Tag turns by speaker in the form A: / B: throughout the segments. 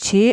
A: 6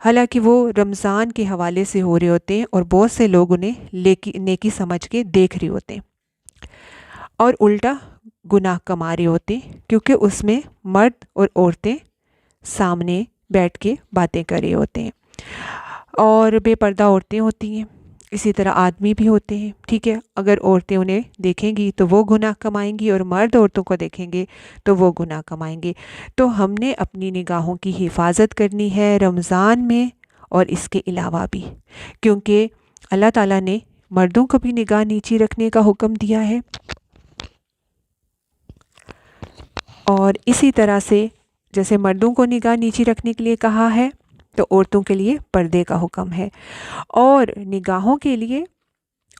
A: حالانکہ وہ رمضان کے حوالے سے ہو رہے ہوتے ہیں اور بہت سے لوگ انہیں نیکی سمجھ کے دیکھ رہے ہوتے ہیں، اور الٹا گناہ کما رہے ہوتے ہیں، کیونکہ اس میں مرد اور عورتیں سامنے بیٹھ کے باتیں کر رہے ہوتے ہیں، اور بے پردہ عورتیں ہوتی ہیں، اسی طرح آدمی بھی ہوتے ہیں، ٹھیک ہے۔ اگر عورتیں انہیں دیکھیں گی تو وہ گناہ کمائیں گی، اور مرد عورتوں کو دیکھیں گے تو وہ گناہ کمائیں گے۔ تو ہم نے اپنی نگاہوں کی حفاظت کرنی ہے رمضان میں اور اس کے علاوہ بھی، کیونکہ اللہ تعالیٰ نے مردوں کو بھی نگاہ نیچی رکھنے کا حکم دیا ہے، اور اسی طرح سے جیسے مردوں کو نگاہ نیچی رکھنے کے لیے کہا ہے تو عورتوں کے لیے پردے کا حکم ہے۔ اور نگاہوں کے لیے،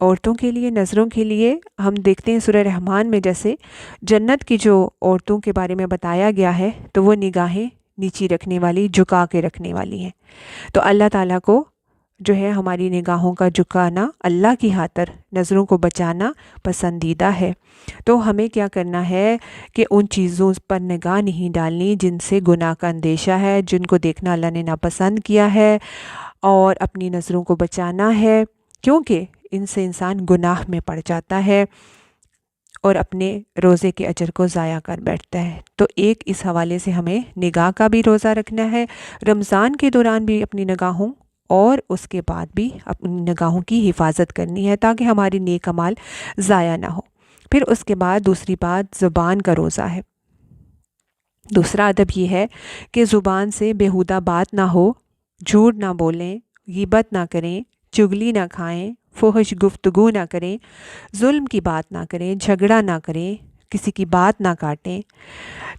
A: عورتوں کے لیے، نظروں کے لیے ہم دیکھتے ہیں سورہ رحمان میں جیسے جنت کی جو عورتوں کے بارے میں بتایا گیا ہے تو وہ نگاہیں نیچی رکھنے والی، جھکا کے رکھنے والی ہیں۔ تو اللہ تعالیٰ کو جو ہے ہماری نگاہوں کا جھکانا، اللہ کی خاطر نظروں کو بچانا پسندیدہ ہے۔ تو ہمیں کیا کرنا ہے کہ ان چیزوں پر نگاہ نہیں ڈالنی جن سے گناہ کا اندیشہ ہے، جن کو دیکھنا اللہ نے ناپسند کیا ہے، اور اپنی نظروں کو بچانا ہے، کیونکہ ان سے انسان گناہ میں پڑ جاتا ہے اور اپنے روزے کے اجر کو ضائع کر بیٹھتا ہے۔ تو ایک اس حوالے سے ہمیں نگاہ کا بھی روزہ رکھنا ہے، رمضان کے دوران بھی اپنی نگاہوں اور اس کے بعد بھی اپنی نگاہوں کی حفاظت کرنی ہے تاکہ ہماری نیک اعمال ضائع نہ ہو۔ پھر اس کے بعد دوسری بات زبان کا روزہ ہے۔ دوسرا ادب یہ ہے کہ زبان سے بیہودہ بات نہ ہو، جھوٹ نہ بولیں، غیبت نہ کریں، چغلی نہ کھائیں، فحش گفتگو نہ کریں، ظلم کی بات نہ کریں، جھگڑا نہ کریں، کسی کی بات نہ کاٹیں۔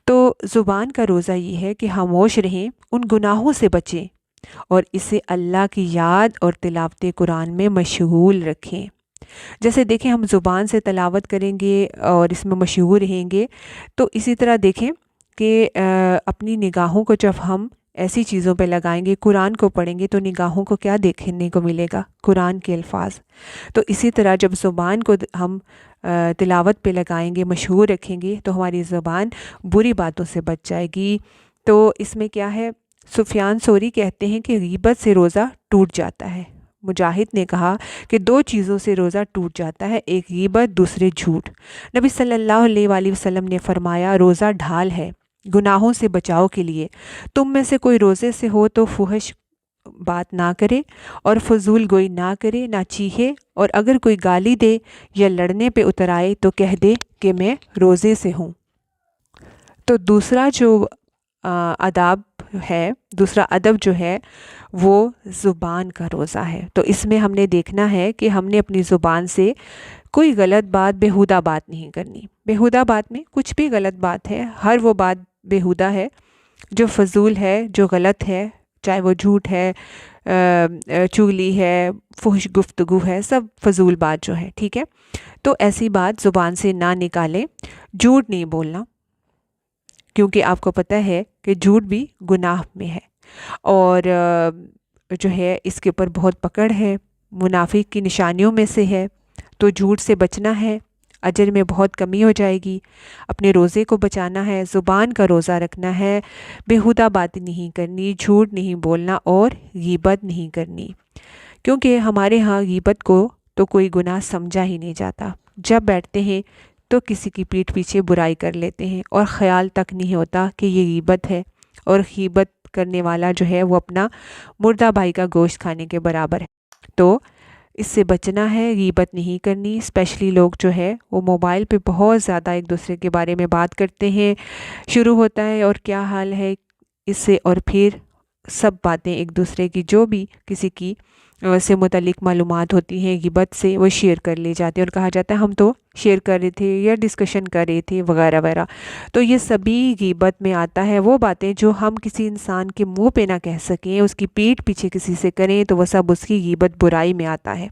A: تو زبان کا روزہ یہ ہے کہ خاموش رہیں، ان گناہوں سے بچیں اور اسے اللہ کی یاد اور تلاوت قرآن میں مشغول رکھیں۔ جیسے دیکھیں ہم زبان سے تلاوت کریں گے اور اس میں مشغول رہیں گے، تو اسی طرح دیکھیں کہ اپنی نگاہوں کو جب ہم ایسی چیزوں پہ لگائیں گے، قرآن کو پڑھیں گے تو نگاہوں کو کیا دیکھنے کو ملے گا؟ قرآن کے الفاظ۔ تو اسی طرح جب زبان کو ہم تلاوت پہ لگائیں گے، مشغول رکھیں گے، تو ہماری زبان بری باتوں سے بچ جائے گی۔ تو اس میں کیا ہے، سفیان ثوری کہتے ہیں کہ غیبت سے روزہ ٹوٹ جاتا ہے۔ مجاہد نے کہا کہ دو چیزوں سے روزہ ٹوٹ جاتا ہے، ایک غیبت، دوسرے جھوٹ۔ نبی صلی اللہ علیہ وآلہ وسلم نے فرمایا روزہ ڈھال ہے گناہوں سے بچاؤ کے لیے، تم میں سے کوئی روزے سے ہو تو فحش بات نہ کرے اور فضول گوئی نہ کرے، نہ چیخے، اور اگر کوئی گالی دے یا لڑنے پہ اتر آئے تو کہہ دے کہ میں روزے سے ہوں۔ تو دوسرا جو آداب ہے، دوسرا ادب جو ہے وہ زبان کا روزہ ہے۔ تو اس میں ہم نے دیکھنا ہے کہ ہم نے اپنی زبان سے کوئی غلط بات، بیہودہ بات نہیں کرنی۔ بیہودہ بات میں کچھ بھی غلط بات ہے، ہر وہ بات بیہودہ ہے جو فضول ہے، جو غلط ہے، چاہے وہ جھوٹ ہے، چغلی ہے، فحش گفتگو ہے، سب فضول بات جو ہے، ٹھیک ہے۔ تو ایسی بات زبان سے نہ نکالیں۔ جھوٹ نہیں بولنا، کیونکہ آپ کو پتہ ہے کہ جھوٹ بھی گناہ میں ہے، اور جو ہے اس کے اوپر بہت پکڑ ہے، منافق کی نشانیوں میں سے ہے۔ تو جھوٹ سے بچنا ہے، اجر میں بہت کمی ہو جائے گی۔ اپنے روزے کو بچانا ہے، زبان کا روزہ رکھنا ہے، بیہودہ باتیں نہیں کرنی، جھوٹ نہیں بولنا اور غیبت نہیں کرنی، کیونکہ ہمارے ہاں غیبت کو تو کوئی گناہ سمجھا ہی نہیں جاتا۔ جب بیٹھتے ہیں تو کسی کی پیٹھ پیچھے برائی کر لیتے ہیں اور خیال تک نہیں ہوتا کہ یہ غیبت ہے، اور غیبت کرنے والا جو ہے وہ اپنا مردہ بھائی کا گوشت کھانے کے برابر ہے۔ تو اس سے بچنا ہے، غیبت نہیں کرنی۔ اسپیشلی لوگ جو ہے وہ موبائل پہ بہت زیادہ ایک دوسرے کے بارے میں بات کرتے ہیں، شروع ہوتا ہے اور کیا حال ہے اس سے، اور پھر سب باتیں ایک دوسرے کی جو بھی کسی کی سے متعلق معلومات ہوتی ہیں غیبت سے وہ شیئر کر لی جاتی ہیں، اور کہا جاتا ہے ہم تو شیئر کر رہے تھے یا ڈسکشن کر رہے تھے وغیرہ وغیرہ۔ تو یہ سبھی غیبت میں آتا ہے۔ وہ باتیں جو ہم کسی انسان کے منہ پہ نہ کہہ سکیں، اس کی پیٹھ پیچھے کسی سے کریں، تو وہ سب اس کی غیبت، برائی میں آتا ہے۔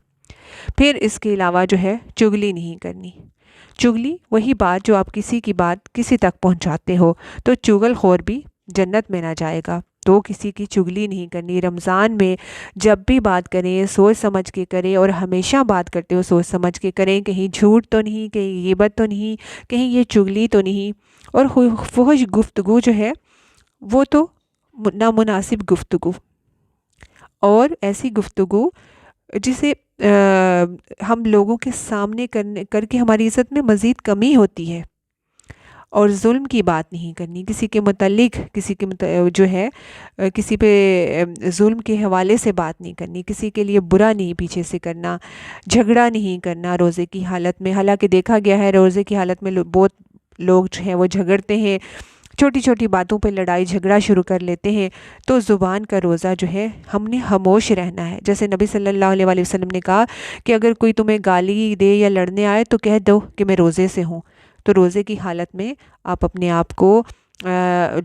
A: پھر اس کے علاوہ جو ہے چغلی نہیں کرنی۔ چغلی وہی بات جو آپ کسی کی بات کسی تک پہنچاتے ہو، تو چغل خور بھی جنت میں نہ جائے گا۔ تو کسی کی چغلی نہیں کرنی۔ رمضان میں جب بھی بات کریں سوچ سمجھ کے کریں، اور ہمیشہ بات کرتے ہو سوچ سمجھ کے کریں، کہیں جھوٹ تو نہیں، کہیں غیبت تو نہیں، کہیں یہ چغلی تو نہیں۔ اور فحش گفتگو جو ہے وہ تو نامناسب گفتگو، اور ایسی گفتگو جسے ہم لوگوں کے سامنے کر کے ہماری عزت میں مزید کمی ہوتی ہے، اور ظلم کی بات نہیں کرنی، کسی کے متعلق جو ہے کسی پہ ظلم کے حوالے سے بات نہیں کرنی، کسی کے لیے برا نہیں پیچھے سے کرنا، جھگڑا نہیں کرنا روزے کی حالت میں۔ حالانکہ دیکھا گیا ہے روزے کی حالت میں بہت لوگ جو ہیں وہ جھگڑتے ہیں، چھوٹی چھوٹی باتوں پہ لڑائی جھگڑا شروع کر لیتے ہیں۔ تو زبان کا روزہ جو ہے ہم نے خاموش رہنا ہے، جیسے نبی صلی اللہ علیہ وآلہ وسلم نے کہا کہ اگر کوئی تمہیں گالی دے یا لڑنے آئے تو کہہ دو کہ میں روزے سے ہوں۔ تو روزے کی حالت میں آپ اپنے آپ کو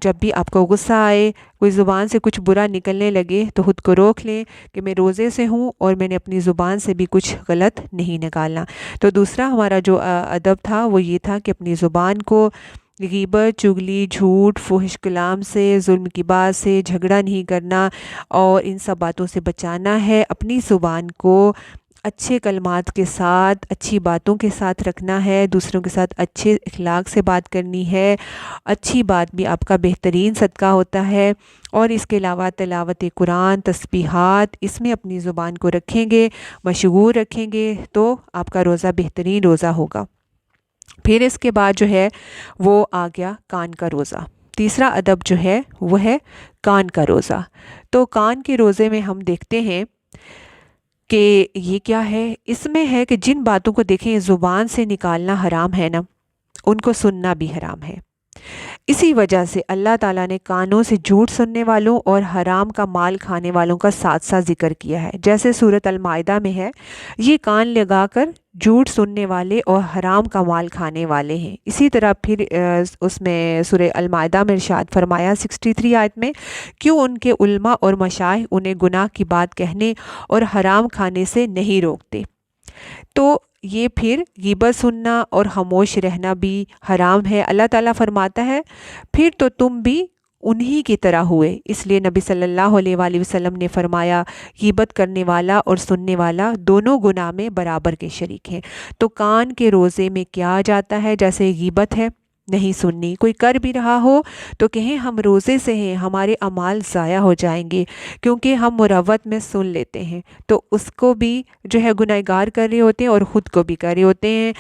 A: جب بھی آپ کو غصہ آئے، کوئی زبان سے کچھ برا نکلنے لگے تو خود کو روک لیں کہ میں روزے سے ہوں اور میں نے اپنی زبان سے بھی کچھ غلط نہیں نکالنا۔ تو دوسرا ہمارا جو ادب تھا وہ یہ تھا کہ اپنی زبان کو غیبت، چغلی، جھوٹ، فحش کلام سے، ظلم کی بات سے، جھگڑا نہیں کرنا اور ان سب باتوں سے بچانا ہے۔ اپنی زبان کو اچھے کلمات کے ساتھ، اچھی باتوں کے ساتھ رکھنا ہے، دوسروں کے ساتھ اچھے اخلاق سے بات کرنی ہے۔ اچھی بات بھی آپ کا بہترین صدقہ ہوتا ہے۔ اور اس کے علاوہ تلاوت قرآن، تسبیحات، اس میں اپنی زبان کو رکھیں گے، مشغول رکھیں گے تو آپ کا روزہ بہترین روزہ ہوگا۔ پھر اس کے بعد جو ہے وہ آ گیا کان کا روزہ۔ تیسرا ادب جو ہے وہ ہے کان کا روزہ۔ تو کان کے روزے میں ہم دیکھتے ہیں کہ یہ کیا ہے، اس میں ہے کہ جن باتوں کو دیکھیں زبان سے نکالنا حرام ہے نا، ان کو سننا بھی حرام ہے۔ اسی وجہ سے اللہ تعالیٰ نے کانوں سے جھوٹ سننے والوں اور حرام کا مال کھانے والوں کا ساتھ ساتھ ذکر کیا ہے، جیسے سورۃ المائدہ میں ہے، یہ کان لگا کر جھوٹ سننے والے اور حرام کا مال کھانے والے ہیں۔ اسی طرح پھر اس میں سورہ المائدہ میں ارشاد فرمایا 63 آیت میں، کیوں ان کے علماء اور مشائخ انہیں گناہ کی بات کہنے اور حرام کھانے سے نہیں روکتے۔ تو یہ پھر غیبت سننا اور خاموش رہنا بھی حرام ہے۔ اللہ تعالیٰ فرماتا ہے پھر تو تم بھی انہی کی طرح ہوئے، اس لیے نبی صلی اللہ علیہ وآلہ وسلم نے فرمایا غیبت کرنے والا اور سننے والا دونوں گناہ میں برابر کے شریک ہیں۔ تو کان کے روزے میں کیا جاتا ہے، جیسے غیبت ہے نہیں سننی، کوئی کر بھی رہا ہو تو کہیں ہم روزے سے ہیں، ہمارے اعمال ضائع ہو جائیں گے کیونکہ ہم مروت میں سن لیتے ہیں، تو اس کو بھی جو ہے گنہگار کر رہے ہوتے ہیں اور خود کو بھی کر رہے ہوتے ہیں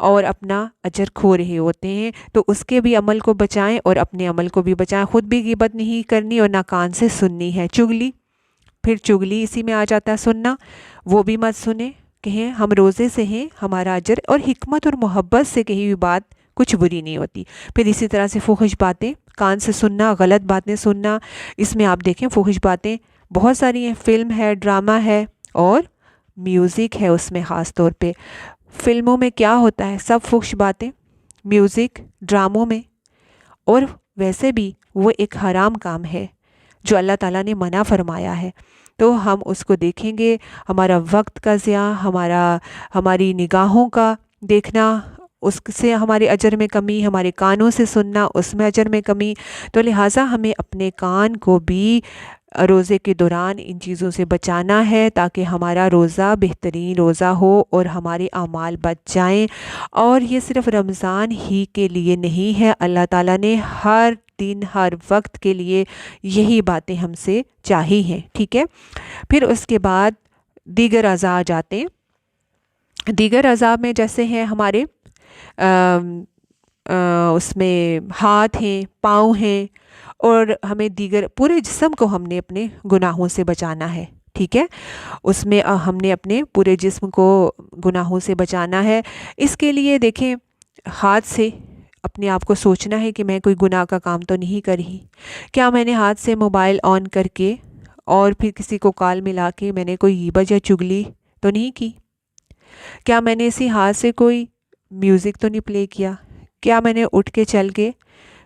A: اور اپنا اجر کھو رہے ہوتے ہیں۔ تو اس کے بھی عمل کو بچائیں اور اپنے عمل کو بھی بچائیں، خود بھی غیبت نہیں کرنی اور نہ کان سے سننی ہے۔ چغلی، پھر چغلی اسی میں آ جاتا ہے سننا، وہ بھی مت سنیں، کہیں ہم روزے سے ہیں، ہمارا اجر، اور حکمت اور محبت سے کہی ہوئی بات کچھ بری نہیں ہوتی۔ پھر اسی طرح سے فحش باتیں کان سے سننا، غلط باتیں سننا، اس میں آپ دیکھیں فحش باتیں بہت ساری ہیں، فلم ہے، ڈرامہ ہے اور میوزک ہے۔ اس میں خاص طور پہ فلموں میں کیا ہوتا ہے، سب فحش باتیں، میوزک، ڈراموں میں، اور ویسے بھی وہ ایک حرام کام ہے جو اللہ تعالیٰ نے منع فرمایا ہے۔ تو ہم اس کو دیکھیں گے، ہمارا وقت کا ضیاع، ہماری نگاہوں کا دیکھنا، اس سے ہمارے اجر میں کمی، ہمارے کانوں سے سننا، اس میں اجر میں کمی۔ تو لہٰذا ہمیں اپنے کان کو بھی روزے کے دوران ان چیزوں سے بچانا ہے تاکہ ہمارا روزہ بہترین روزہ ہو اور ہمارے اعمال بچ جائیں۔ اور یہ صرف رمضان ہی کے لیے نہیں ہے، اللہ تعالیٰ نے ہر دن ہر وقت کے لیے یہی باتیں ہم سے چاہی ہیں، ٹھیک ہے۔ پھر اس کے بعد دیگر اعضاء جاتے ہیں۔ دیگر اعضاء میں جیسے ہیں ہمارے اس میں ہاتھ ہیں، پاؤں ہیں، اور ہمیں دیگر پورے جسم کو ہم نے اپنے گناہوں سے بچانا ہے، ٹھیک ہے۔ اس میں ہم نے اپنے پورے جسم کو گناہوں سے بچانا ہے۔ اس کے لیے دیکھیں، ہاتھ سے اپنے آپ کو سوچنا ہے کہ میں کوئی گناہ کا کام تو نہیں کر رہی، کیا میں نے ہاتھ سے موبائل آن کر کے اور پھر کسی کو کال ملا کے میں نے کوئی غیبت یا چغلی تو نہیں کی، کیا میں نے اسی ہاتھ سے کوئی میوزک تو نہیں پلے کیا، کیا میں نے اٹھ کے چل کے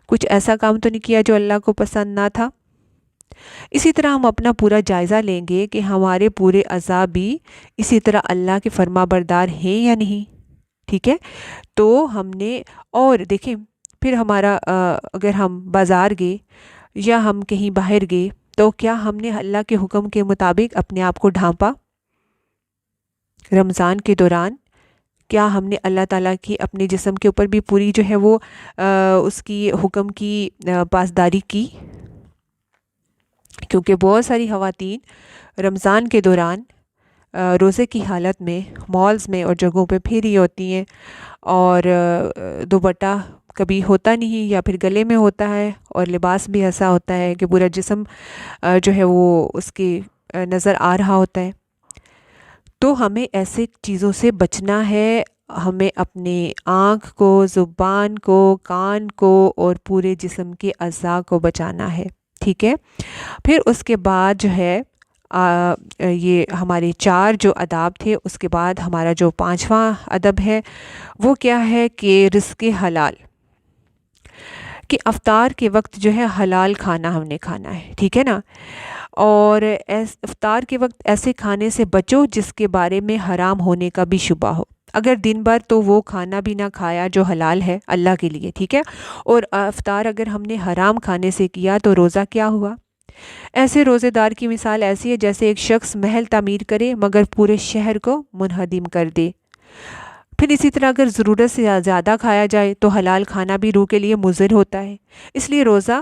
A: کچھ ایسا کام تو نہیں کیا جو اللہ کو پسند نہ تھا۔ اسی طرح ہم اپنا پورا جائزہ لیں گے کہ ہمارے پورے اعضاء بھی اسی طرح اللہ کے فرما بردار ہیں یا نہیں، ٹھیک ہے۔ تو ہم نے، اور دیکھیں پھر ہمارا اگر ہم بازار گئے یا ہم کہیں باہر گئے تو کیا ہم نے اللہ کے حکم کے مطابق اپنے آپ کو ڈھانپا؟ رمضان کے دوران کیا ہم نے اللہ تعالیٰ کی اپنے جسم کے اوپر بھی پوری جو ہے وہ اس کی حکم کی پاسداری کی؟ کیونکہ بہت ساری خواتین رمضان کے دوران روزے کی حالت میں مالز میں اور جگہوں پہ پھری ہوتی ہیں، اور دوپٹہ کبھی ہوتا نہیں یا پھر گلے میں ہوتا ہے، اور لباس بھی ایسا ہوتا ہے کہ پورا جسم جو ہے وہ اس کی نظر آ رہا ہوتا ہے۔ تو ہمیں ایسے چیزوں سے بچنا ہے، ہمیں اپنے آنکھ کو، زبان کو، کان کو اور پورے جسم کے اعضاء کو بچانا ہے، ٹھیک ہے۔ پھر اس کے بعد جو ہے یہ ہمارے 4 جو آداب تھے، اس کے بعد ہمارا جو 5واں ادب ہے وہ کیا ہے کہ رزق حلال، کہ افطار کے وقت جو ہے حلال کھانا ہم نے کھانا ہے، ٹھیک ہے نا۔ اور افطار کے وقت ایسے کھانے سے بچو جس کے بارے میں حرام ہونے کا بھی شبہ ہو۔ اگر دن بھر تو وہ کھانا بھی نہ کھایا جو حلال ہے اللہ کے لیے، ٹھیک ہے، اور افطار اگر ہم نے حرام کھانے سے کیا تو روزہ کیا ہوا؟ ایسے روزے دار کی مثال ایسی ہے جیسے ایک شخص محل تعمیر کرے مگر پورے شہر کو منہدم کر دے۔ پھر اسی طرح اگر ضرورت سے زیادہ کھایا جائے تو حلال کھانا بھی روح کے لیے مضر ہوتا ہے، اس لیے روزہ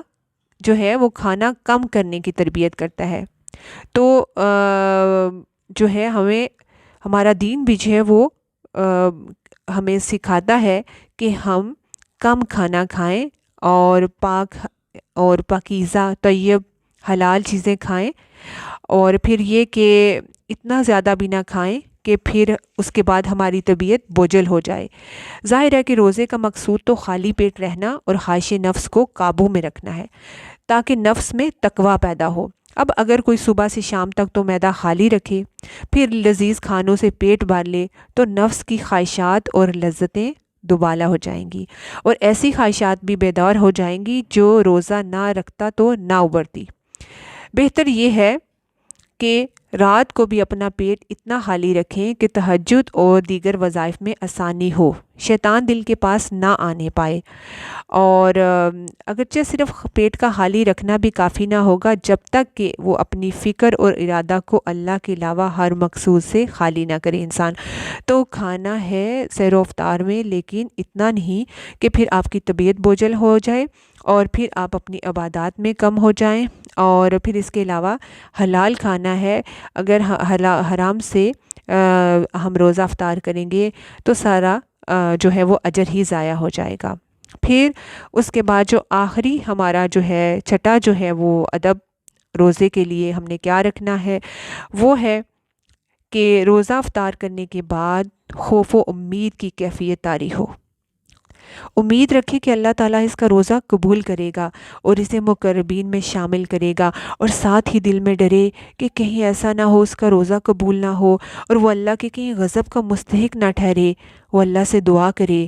A: جو ہے وہ کھانا کم کرنے کی تربیت کرتا ہے۔ تو جو ہے ہمارا دین بھی جو ہے وہ ہمیں سکھاتا ہے کہ ہم کم کھانا کھائیں اور پاک اور پاکیزہ طیب حلال چیزیں کھائیں، اور پھر یہ کہ اتنا زیادہ بھی نہ کھائیں کہ پھر اس کے بعد ہماری طبیعت بوجھل ہو جائے۔ ظاہر ہے کہ روزے کا مقصود تو خالی پیٹ رہنا اور خواہش نفس کو قابو میں رکھنا ہے تاکہ نفس میں تقویٰ پیدا ہو۔ اب اگر کوئی صبح سے شام تک تو معدہ خالی رکھے پھر لذیذ کھانوں سے پیٹ بھر لے تو نفس کی خواہشات اور لذتیں دوبالا ہو جائیں گی، اور ایسی خواہشات بھی بیدار ہو جائیں گی جو روزہ نہ رکھتا تو نہ ابھرتی۔ بہتر یہ ہے کہ رات کو بھی اپنا پیٹ اتنا خالی رکھیں کہ تہجد اور دیگر وظائف میں آسانی ہو، شیطان دل کے پاس نہ آنے پائے۔ اور اگرچہ صرف پیٹ کا خالی رکھنا بھی کافی نہ ہوگا جب تک کہ وہ اپنی فکر اور ارادہ کو اللہ کے علاوہ ہر مقصود سے خالی نہ کرے انسان۔ تو کھانا ہے سحر و افطار میں، لیکن اتنا نہیں کہ پھر آپ کی طبیعت بوجھل ہو جائے اور پھر آپ اپنی عبادات میں کم ہو جائیں۔ اور پھر اس کے علاوہ حلال کھانا ہے، اگر حرام سے ہم روزہ افطار کریں گے تو سارا جو ہے وہ اجر ہی ضائع ہو جائے گا۔ پھر اس کے بعد جو آخری ہمارا جو ہے چھٹا جو ہے وہ ادب روزے کے لیے ہم نے کیا رکھنا ہے، وہ ہے کہ روزہ افطار کرنے کے بعد خوف و امید کی کیفیت طاری ہو۔ امید رکھے کہ اللہ تعالیٰ اس کا روزہ قبول کرے گا اور اسے مقربین میں شامل کرے گا، اور ساتھ ہی دل میں ڈرے کہ کہیں ایسا نہ ہو اس کا روزہ قبول نہ ہو اور وہ اللہ کے کہیں غضب کا مستحق نہ ٹھہرے۔ وہ اللہ سے دعا کرے۔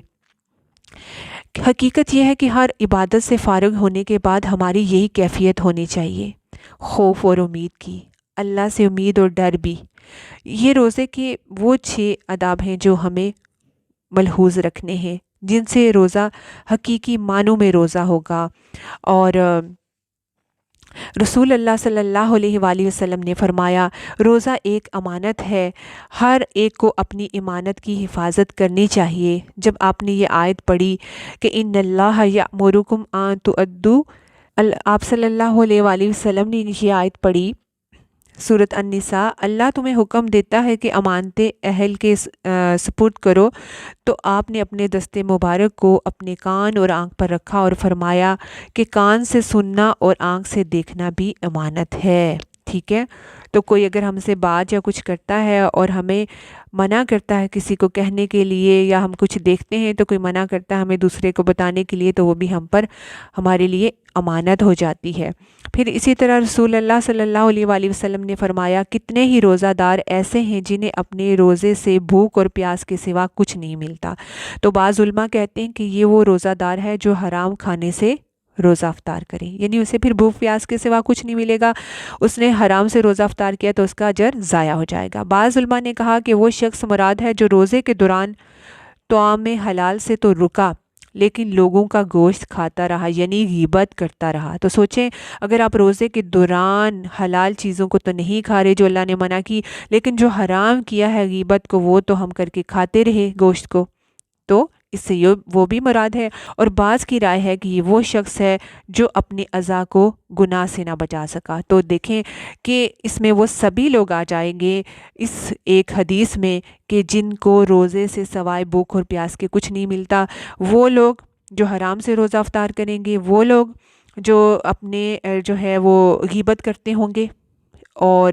A: حقیقت یہ ہے کہ ہر عبادت سے فارغ ہونے کے بعد ہماری یہی کیفیت ہونی چاہیے، خوف اور امید کی، اللہ سے امید اور ڈر بھی۔ یہ روزے کے وہ 6 آداب ہیں جو ہمیں ملحوظ رکھنے ہیں، جن سے روزہ حقیقی معنوں میں روزہ ہوگا۔ اور رسول اللہ صلی اللہ علیہ وآلہ وسلم نے فرمایا، روزہ ایک امانت ہے، ہر ایک کو اپنی امانت کی حفاظت کرنی چاہیے۔ جب آپ نے یہ آیت پڑھی کہ ان اللہ یأمرکم ان تؤدوا، آپ صلی اللہ علیہ وآلہ وسلم نے یہ آیت پڑھی سورۃ النساء، اللہ تمہیں حکم دیتا ہے کہ امانتیں اہل کے سپرد کرو، تو آپ نے اپنے دست مبارک کو اپنے کان اور آنکھ پر رکھا اور فرمایا کہ کان سے سننا اور آنکھ سے دیکھنا بھی امانت ہے، ٹھیک ہے۔ تو کوئی اگر ہم سے بات یا کچھ کرتا ہے اور ہمیں منع کرتا ہے کسی کو کہنے کے لیے، یا ہم کچھ دیکھتے ہیں تو کوئی منع کرتا ہے ہمیں دوسرے کو بتانے کے لیے، تو وہ بھی ہمارے لیے امانت ہو جاتی ہے۔ پھر اسی طرح رسول اللہ صلی اللہ علیہ وآلہ وسلم نے فرمایا، کتنے ہی روزہ دار ایسے ہیں جنہیں اپنے روزے سے بھوک اور پیاس کے سوا کچھ نہیں ملتا۔ تو بعض علماء کہتے ہیں کہ یہ وہ روزہ دار ہے جو حرام کھانے سے روزہ افطار کرے، یعنی اسے پھر بھوک پیاس کے سوا کچھ نہیں ملے گا، اس نے حرام سے روزہ افطار کیا تو اس کا اجر ضائع ہو جائے گا۔ بعض علماء نے کہا کہ وہ شخص مراد ہے جو روزے کے دوران طعام حلال سے تو رکا لیکن لوگوں کا گوشت کھاتا رہا، یعنی غیبت کرتا رہا۔ تو سوچیں، اگر آپ روزے کے دوران حلال چیزوں کو تو نہیں کھا رہے جو اللہ نے منع کی، لیکن جو حرام کیا ہے غیبت کو وہ تو ہم کر کے کھاتے رہے گوشت کو، تو اس سے یہ وہ بھی مراد ہے، اور بعض کی رائے ہے کہ یہ وہ شخص ہے جو اپنے اعضاء کو گناہ سے نہ بچا سکا۔ تو دیکھیں کہ اس میں وہ سبھی لوگ آ جائیں گے اس ایک حدیث میں کہ جن کو روزے سے سوائے بھوک اور پیاس کے کچھ نہیں ملتا، وہ لوگ جو حرام سے روزہ افطار کریں گے، وہ لوگ جو اپنے جو ہے وہ غیبت کرتے ہوں گے اور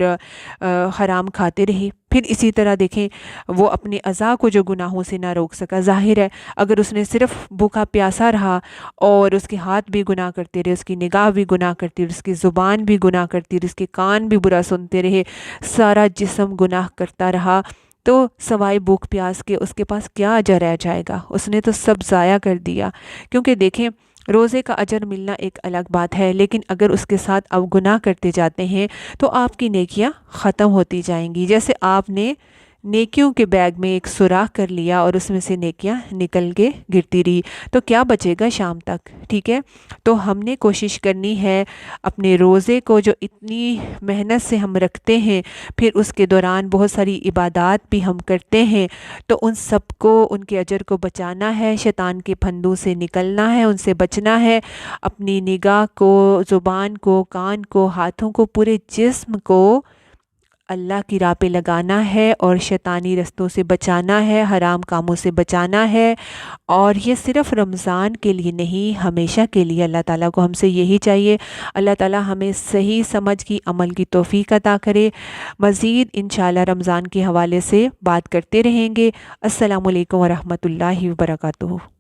A: حرام کھاتے رہے۔ پھر اسی طرح دیکھیں وہ اپنے اعضاء کو جو گناہوں سے نہ روک سکا، ظاہر ہے اگر اس نے صرف بھوکا پیاسا رہا اور اس کے ہاتھ بھی گناہ کرتے رہے، اس کی نگاہ بھی گناہ کرتی رہی، اس کی زبان بھی گناہ کرتی رہی، اس کے کان بھی برا سنتے رہے، سارا جسم گناہ کرتا رہا، تو سوائے بھوک پیاس کے اس کے پاس کیا اجر رہ جائے گا؟ اس نے تو سب ضائع کر دیا۔ کیونکہ دیکھیں روزے کا اجر ملنا ایک الگ بات ہے، لیکن اگر اس کے ساتھ آپ گناہ کرتے جاتے ہیں تو آپ کی نیکیاں ختم ہوتی جائیں گی۔ جیسے آپ نے نیکیوں کے بیگ میں ایک سوراخ کر لیا اور اس میں سے نیکیاں نکل کے گرتی رہی، تو کیا بچے گا شام تک؟ ٹھیک ہے، تو ہم نے کوشش کرنی ہے اپنے روزے کو جو اتنی محنت سے ہم رکھتے ہیں، پھر اس کے دوران بہت ساری عبادات بھی ہم کرتے ہیں، تو ان سب کو، ان کے اجر کو بچانا ہے، شیطان کے پھندوں سے نکلنا ہے، ان سے بچنا ہے، اپنی نگاہ کو، زبان کو، کان کو، ہاتھوں کو، پورے جسم کو اللہ کی راہ پہ لگانا ہے اور شیطانی رستوں سے بچانا ہے، حرام کاموں سے بچانا ہے۔ اور یہ صرف رمضان کے لیے نہیں، ہمیشہ کے لیے اللہ تعالیٰ کو ہم سے یہی چاہیے۔ اللہ تعالیٰ ہمیں صحیح سمجھ کی، عمل کی توفیق عطا کرے۔ مزید انشاءاللہ رمضان کے حوالے سے بات کرتے رہیں گے۔ السلام علیکم ورحمۃ اللہ وبرکاتہ۔